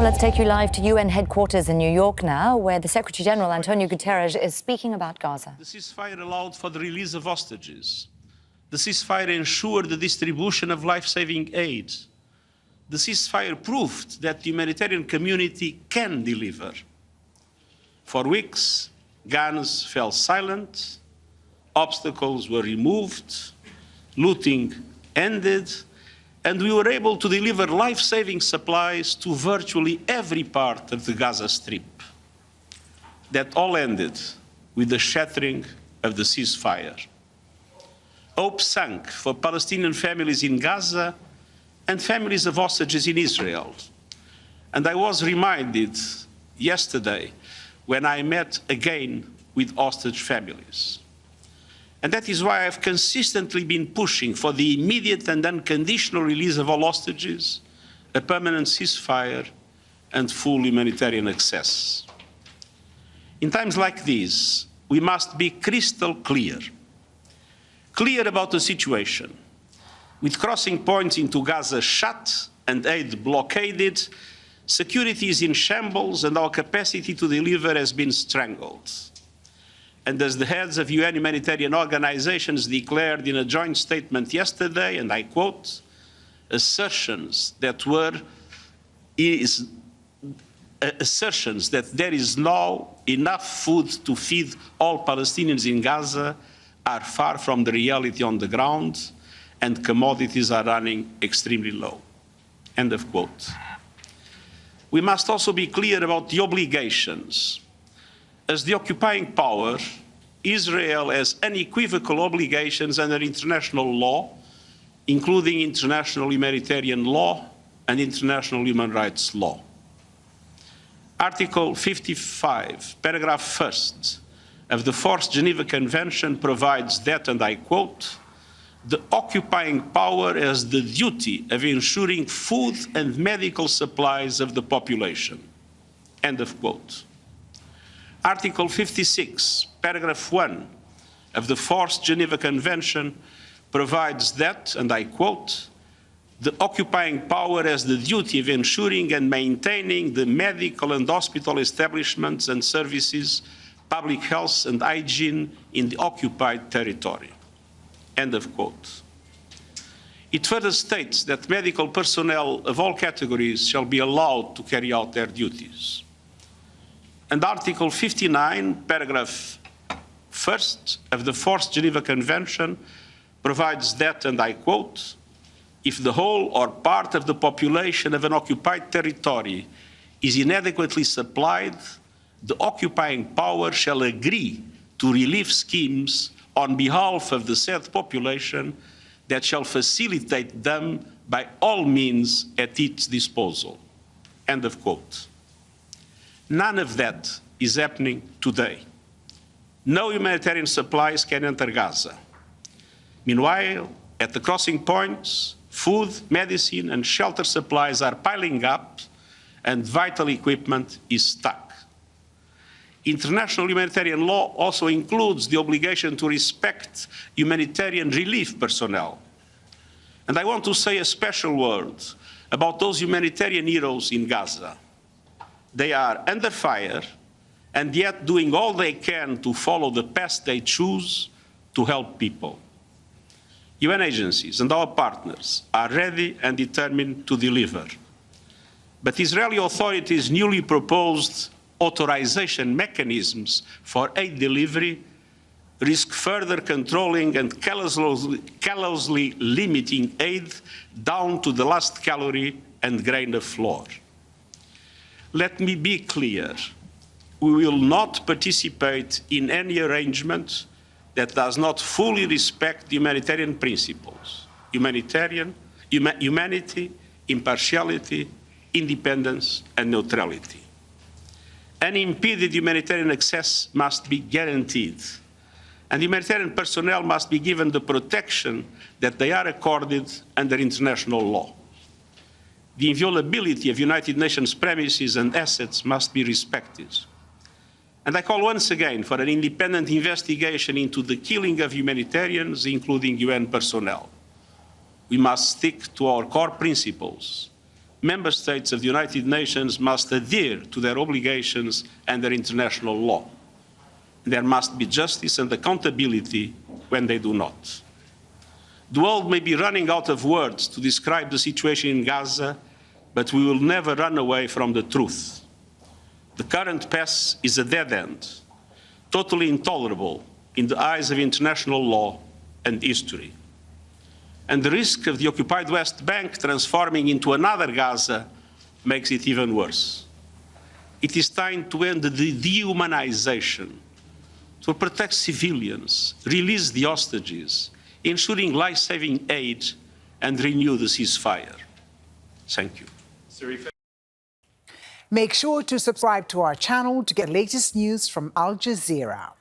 Well, let's take you live to UN headquarters in New York now, where the Secretary General, Antonio Guterres, is speaking about Gaza. The ceasefire allowed for the release of hostages. The ceasefire ensured the distribution of life-saving aid. The ceasefire proved that the humanitarian community can deliver. For weeks, guns fell silent, obstacles were removed, looting ended, and we were able to deliver life-saving supplies to virtually every part of the Gaza Strip. That all ended with the shattering of the ceasefire. Hope sank for Palestinian families in Gaza and families of hostages in Israel. And I was reminded yesterday when I met again with hostage families. And that is why I've consistently been pushing for the immediate and unconditional release of all hostages, a permanent ceasefire, and full humanitarian access. In times like these, we must be crystal clear about the situation. With crossing points into Gaza shut and aid blockaded, security is in shambles and our capacity to deliver has been strangled. And as the heads of UN humanitarian organizations declared in a joint statement yesterday, and I quote, assertions that there is now enough food to feed all Palestinians in Gaza are far from the reality on the ground, and commodities are running extremely low. End of quote. We must also be clear about the obligations. As the occupying power, Israel has unequivocal obligations under international law, including international humanitarian law and international human rights law. Article 55, paragraph 1st of the Fourth Geneva Convention provides that, and I quote, the occupying power has the duty of ensuring food and medical supplies of the population. End of quote. Article 56, paragraph 1 of the Fourth Geneva Convention provides that, and I quote, the occupying power has the duty of ensuring and maintaining the medical and hospital establishments and services, public health and hygiene in the occupied territory. End of quote. It further states that medical personnel of all categories shall be allowed to carry out their duties. And Article 59, paragraph 1st of the Fourth Geneva Convention provides that, and I quote, if the whole or part of the population of an occupied territory is inadequately supplied, the occupying power shall agree to relief schemes on behalf of the said population that shall facilitate them by all means at its disposal. End of quote. None of that is happening today. No humanitarian supplies can enter Gaza. Meanwhile, at the crossing points, food, medicine, and shelter supplies are piling up and vital equipment is stuck. International humanitarian law also includes the obligation to respect humanitarian relief personnel. And I want to say a special word about those humanitarian heroes in Gaza. They are under fire and yet doing all they can to follow the path they choose to help people. UN agencies and our partners are ready and determined to deliver. But Israeli authorities' newly proposed authorization mechanisms for aid delivery risk further controlling and callously limiting aid down to the last calorie and grain of flour. Let me be clear, we will not participate in any arrangement that does not fully respect the humanitarian principles, humanity, impartiality, independence, and neutrality. Unimpeded humanitarian access must be guaranteed, and humanitarian personnel must be given the protection that they are accorded under international law. The inviolability of United Nations premises and assets must be respected. And I call once again for an independent investigation into the killing of humanitarians, including UN personnel. We must stick to our core principles, member states of the United Nations must adhere to their obligations under international law. There must be justice and accountability when they do not. The world may be running out of words to describe the situation in Gaza, but we will never run away from the truth. The current path is a dead end, totally intolerable in the eyes of international law and history. And the risk of the occupied West Bank transforming into another Gaza makes it even worse. It is time to end the dehumanization, to protect civilians, release the hostages, ensuring life-saving aid, and renew the ceasefire. Thank you. Make sure to subscribe to our channel to get latest news from Al Jazeera.